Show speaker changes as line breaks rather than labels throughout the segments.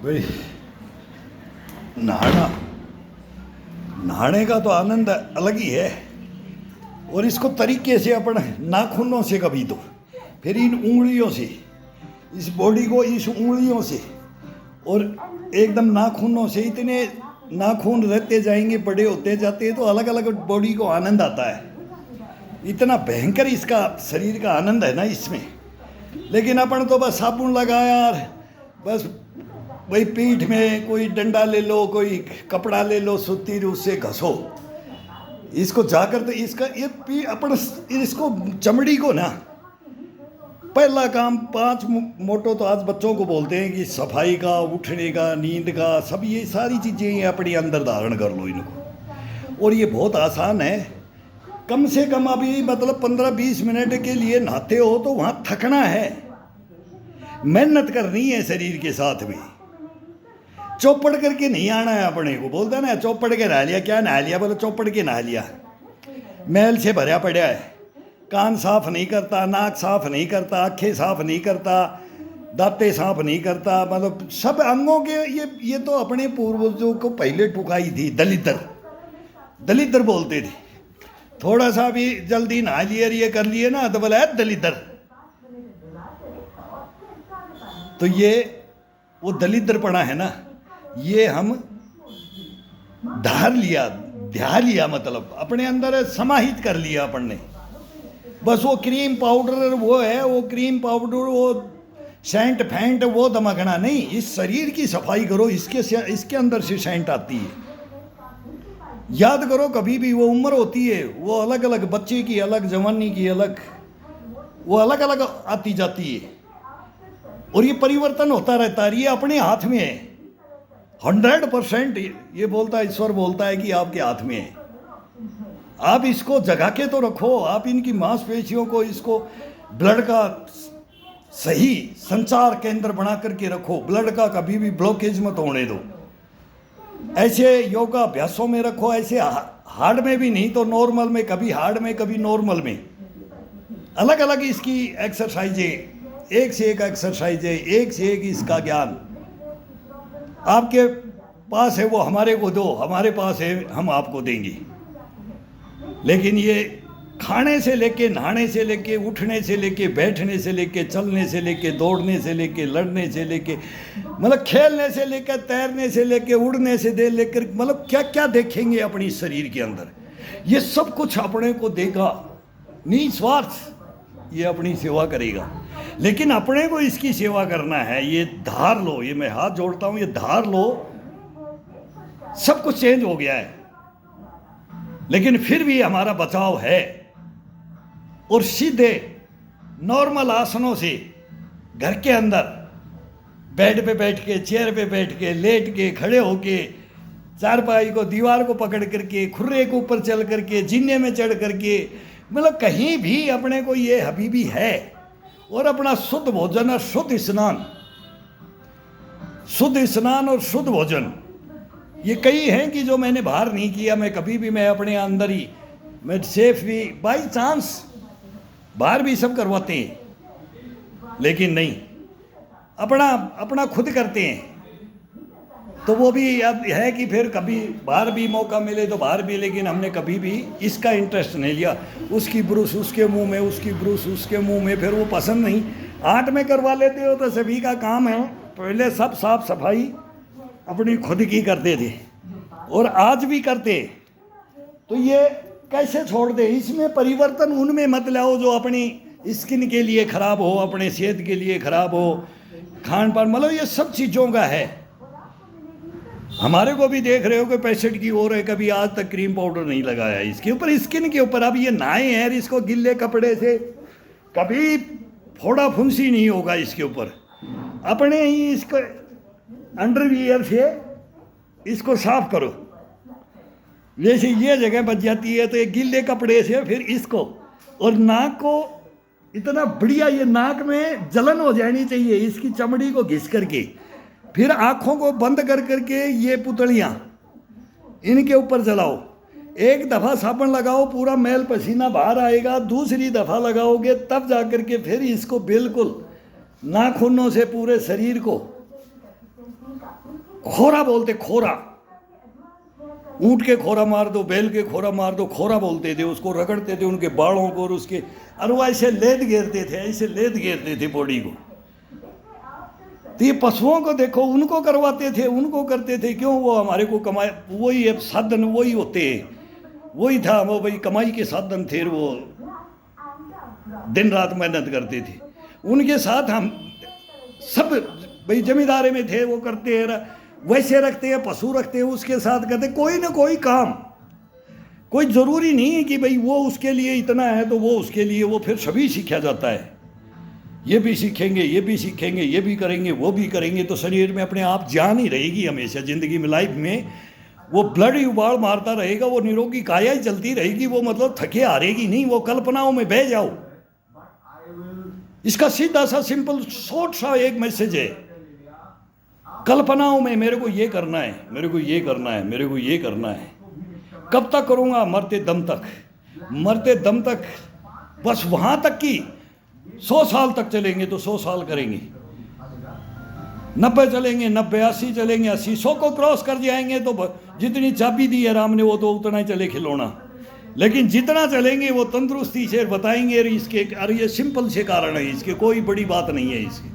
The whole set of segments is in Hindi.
भाई नहाना, नहाने का तो आनंद अलग ही है। और इसको तरीके से अपन नाखूनों से, कभी तो फिर इन उंगलियों से, इस बॉडी को इस उंगलियों से और एकदम नाखूनों से, इतने नाखून रहते जाएंगे, बड़े होते जाते हैं तो अलग अलग बॉडी को आनंद आता है। इतना भयंकर इसका शरीर का आनंद है ना इसमें। लेकिन अपन तो बस साबुन लगाया, बस वही पीठ में कोई डंडा ले लो, कोई कपड़ा ले लो, सुती उससे घसो इसको जाकर। तो इसका ये अपन इसको चमड़ी को ना, पहला काम 5 मोटो तो आज बच्चों को बोलते हैं कि सफाई का, उठने का, नींद का, सब ये सारी चीज़ें अपने अंदर धारण कर लो इनको। और ये बहुत आसान है। कम से कम अभी मतलब 15-20 मिनट के लिए नहाते हो तो वहाँ थकना है, मेहनत करनी है शरीर के साथ में। चौपड़ करके नहीं आना है अपने को। बोलता है ना चौपड़ के नहा लिया, क्या नहा लिया? बोलो चौपड़ के नहा लिया। मैल से भरा पड़ा है, कान साफ नहीं करता, नाक साफ नहीं करता, आँखें साफ नहीं करता, दांतें साफ नहीं करता, मतलब सब अंगों के ये तो अपने पूर्वजों को पहले टुकाई थी। दलितर बोलते थे। थोड़ा सा भी जल्दी नहा लिए, ये कर लिए ना तो बोला है दलितर। तो ये वो दलितरपना है ना, ये हम ध्यान लिया, मतलब अपने अंदर समाहित कर लिया अपन ने। बस वो क्रीम पाउडर वो है, वो क्रीम पाउडर, वो सेंट फैंट वो दमकना नहीं। इस शरीर की सफाई करो, इसके अंदर से सेंट आती है। याद करो कभी भी वो उम्र होती है, वो अलग अलग, बच्चे की अलग, जवानी की अलग, वो अलग अलग आती जाती है। और ये परिवर्तन होता रहता है। ये अपने हाथ में है 100%। ये बोलता है, ईश्वर बोलता है कि आपके हाथ में है। आप इसको जगा के तो रखो, आप इनकी मांसपेशियों को, इसको ब्लड का सही संचार केंद्र बना करके रखो। ब्लड का कभी भी ब्लॉकेज मत होने दो। ऐसे योगा अभ्यासों में रखो, ऐसे हार्ड में भी नहीं तो नॉर्मल में, कभी हार्ड में कभी नॉर्मल में, अलग अलग इसकी एक्सरसाइजें, एक से एक एक्सरसाइज है, एक से एक इसका ज्ञान। आपके पास है वो हमारे को दो, हमारे पास है हम आपको देंगे। लेकिन ये खाने से लेके, नहाने से लेके, उठने से लेके, बैठने से लेके, चलने से लेके, दौड़ने से लेके, लड़ने से लेके, मतलब खेलने से लेकर, तैरने से लेके, उड़ने से दे लेकर, मतलब क्या क्या देखेंगे अपनी शरीर के अंदर। ये सब कुछ अपने को देगा निस्वार्थ, ये अपनी सेवा करेगा। लेकिन अपने को इसकी सेवा करना है। ये धार लो, ये मैं हाथ जोड़ता हूँ, ये धार लो। सब कुछ चेंज हो गया है, लेकिन फिर भी हमारा बचाव है। और सीधे नॉर्मल आसनों से घर के अंदर बेड पे बैठ के, चेयर पे बैठ के, लेट के, खड़े होके, चारपाई को, दीवार को पकड़ करके, खुर्रे के ऊपर चल करके, जीने में चढ़ करके, मतलब कहीं भी अपने को ये हबीबी है। और अपना शुद्ध भोजन और शुद्ध स्नान और शुद्ध भोजन, ये कई हैं कि जो मैंने बाहर नहीं किया। मैं कभी भी, मैं अपने अंदर ही, मैं सेफ भी, बाई चांस बाहर भी सब करवाते हैं, लेकिन नहीं, अपना खुद करते हैं। तो वो भी अब है कि फिर कभी बाहर भी मौका मिले तो बाहर भी, लेकिन हमने कभी भी इसका इंटरेस्ट नहीं लिया। उसकी ब्रूस उसके मुंह में, उसकी ब्रूस उसके मुंह में, फिर वो पसंद नहीं। आर्ट में करवा लेते हो तो सभी का काम है। पहले सब साफ सफाई अपनी खुद की करते थे और आज भी करते। तो ये कैसे छोड़ दे? इसमें परिवर्तन उनमें मत लाओ जो अपनी स्किन के लिए खराब हो, अपने सेहत के लिए खराब हो, खान पान, मतलब ये सब चीज़ों का है। हमारे को भी देख रहे हो कि 65 की ओर है, कभी आज तक क्रीम पाउडर नहीं लगाया इसके ऊपर, स्किन के ऊपर। अब ये नहाए हैं इसको गिल्ले कपड़े से, कभी फोड़ा फुंसी नहीं होगा इसके ऊपर। अपने ही इसको अंडरवियर से इसको साफ करो। जैसे ये जगह बच जाती है तो ये गिल्ले कपड़े से फिर इसको, और नाक को इतना बढ़िया, ये नाक में जलन हो जानी चाहिए इसकी चमड़ी को घिस करके। फिर आँखों को बंद कर करके ये पुतलियाँ इनके ऊपर जलाओ। एक दफ़ा साबुन लगाओ, पूरा मैल पसीना बाहर आएगा। दूसरी दफ़ा लगाओगे तब जा कर के फिर इसको बिल्कुल नाखूनों से पूरे शरीर को खोरा बोलते, खोरा, ऊंट के खोरा मार दो, बैल के खोरा मार दो, खोरा बोलते थे उसको, रगड़ते थे उनके बालों को और उसके, और वो ऐसे लेद घेरते थे, ऐसे लेद घेरते थे बॉडी को। तो ये पशुओं को देखो, उनको करवाते थे, उनको करते थे, क्यों? वो हमारे को कमाए, वही है साधन, वही होते हैं, वही था वो भाई, कमाई के साधन थे, वो दिन रात मेहनत करते थे। उनके साथ हम सब भाई जमींदारी में थे, वो करते हैं, वैसे रखते हैं, पशु रखते हैं, उसके साथ करते कोई ना कोई काम। कोई ज़रूरी नहीं है कि भाई वो उसके लिए इतना है तो वो उसके लिए, वो फिर सभी सीखा जाता है। ये भी सीखेंगे, ये भी सीखेंगे, ये भी करेंगे, वो भी करेंगे, तो शरीर में अपने आप जान ही रहेगी हमेशा ज़िंदगी में, लाइफ में। वो ब्लड ही उबाल मारता रहेगा, वो निरोगी काया ही चलती रहेगी, वो मतलब थके हारेगी नहीं, वो कल्पनाओं में बह जाओ। इसका सीधा सा सिंपल शॉर्ट सा एक मैसेज है, कल्पनाओं में मेरे को ये करना है, मेरे को ये करना है, मेरे को ये करना है। कब तक करूँगा? मरते दम तक, मरते दम तक। बस वहाँ तक कि 100 साल तक चलेंगे तो 100 साल करेंगे, 90 चलेंगे, 90, 80 चलेंगे, 80, 100 को क्रॉस कर जाएंगे तो जितनी चाबी दी है राम ने वो तो उतना ही चले खिलौना। लेकिन जितना चलेंगे वो तंदुरुस्ती से बताएंगे। इसके अरे ये सिंपल से कारण है, इसके कोई बड़ी बात नहीं है। इसके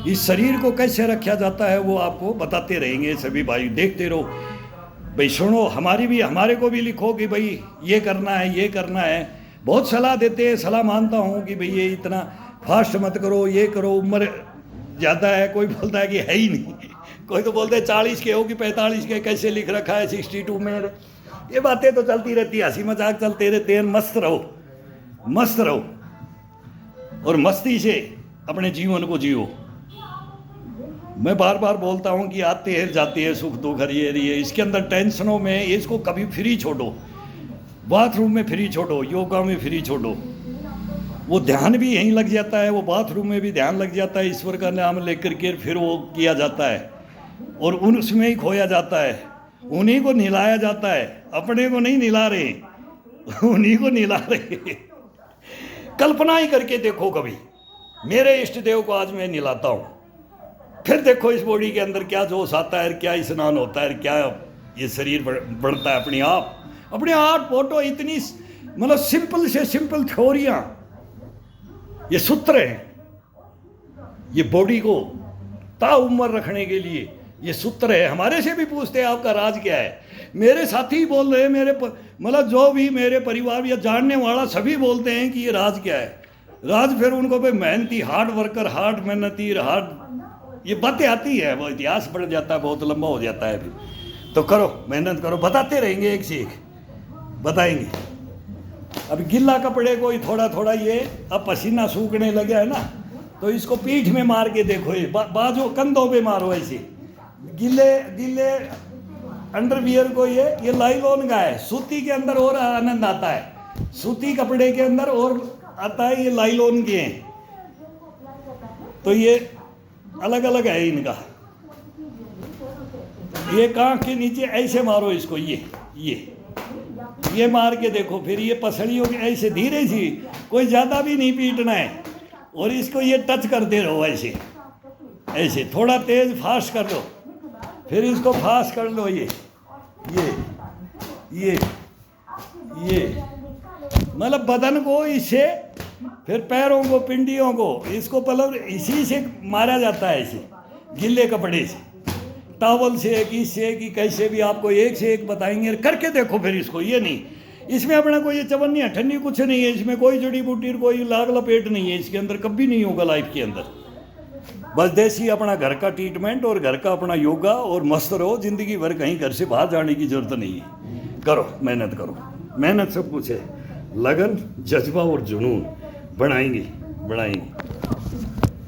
इस शरीर को कैसे रखा जाता है वो आपको बताते रहेंगे सभी भाई, देखते रहो भाई, सुनो। हमारे को भी लिखो कि भाई ये करना है, ये करना है। बहुत सलाह देते हैं, सलाह मानता हूँ कि भाई ये इतना फास्ट मत करो, ये करो, उम्र ज़्यादा है। कोई बोलता है कि है ही नहीं, कोई तो बोलते हैं 40 के हो कि 45 के, कैसे लिख रखा है 62 में। ये बातें तो चलती रहती है, हंसी मजाक चलते रहते हैं। मस्त रहो, मस्त रहो और मस्ती से अपने जीवन को जियो। मैं बार बार बोलता हूँ कि आते हैं जाते हैं, सुख दुख हरिये, इसके अंदर टेंशनों में इसको कभी फ्री छोड़ो। बाथरूम में फ्री छोड़ो, योगा में फ्री छोड़ो, वो ध्यान भी यहीं लग जाता है, वो बाथरूम में भी ध्यान लग जाता है, ईश्वर का नाम लेकर के फिर वो किया जाता है और उसमें ही खोया जाता है, उन्हीं को निलाया जाता है। अपने को नहीं निला रहे, उन्हीं को निला रहे। कल्पना ही करके देखो कभी, मेरे इष्ट देव को आज मैं निलाता हूँ, फिर देखो इस बॉडी के अंदर क्या जोश आता है, क्या स्नान होता है, क्या ये शरीर बढ़ता है अपने आप। फोटो इतनी मतलब सिंपल से सिंपल थ्योरियाँ, ये सूत्र हैं, ये बॉडी को ताउम्र रखने के लिए ये सूत्र है। हमारे से भी पूछते हैं आपका राज क्या है, मेरे साथी बोल रहे हैं, मेरे मतलब जो भी मेरे परिवार या जानने वाला सभी बोलते हैं कि ये राज क्या है। राज फिर उनको भाई मेहनती, हार्ड वर्कर, हार्ड मेहनती, हार्ड ये बातें आती है, वो इतिहास बढ़ जाता है, बहुत लंबा हो जाता है। फिर तो करो, मेहनत करो, बताते रहेंगे, एक से एक बताएंगे। अब गिल्ला कपड़े को ही थोड़ा थोड़ा ये अब पसीना सूखने लगा है ना, तो इसको पीठ में मार के देखो, ये बाजू कंधों पे मारो ऐसे। गिले अंडरवियर को ये लाइलॉन का है, सूती के अंदर और आनंद आता है, सूती कपड़े के अंदर और आता है, ये लाइलॉन के हैं। तो ये अलग अलग है इनका। ये कांख के नीचे ऐसे मारो इसको, ये मार के देखो, फिर ये पसलियों के ऐसे धीरे सी, कोई ज़्यादा भी नहीं पीटना है, और इसको ये टच करते रहो ऐसे ऐसे, थोड़ा तेज फास्ट कर लो, फिर इसको फास्ट कर लो, ये मतलब बदन को इससे, फिर पैरों को, पिंडियों को, इसको मतलब इसी से मारा जाता है, ऐसे गिले कपड़े से, टावल से, किससे कि कैसे भी आपको एक से एक बताएंगे, करके देखो फिर इसको। ये नहीं, इसमें अपना कोई चवन्नी अठन्नी कुछ नहीं है, इसमें कोई जड़ी बूटी, कोई लाग लपेट नहीं है, इसके अंदर कभी नहीं होगा लाइफ के अंदर। बस देसी अपना घर का ट्रीटमेंट और घर का अपना योगा, और मस्त रहो जिंदगी भर, कहीं घर से बाहर जाने की जरूरत नहीं है। करो, मेहनत करो, मेहनत सब कुछ है, लगन, जज्बा और जुनून, बढ़ाएंगे।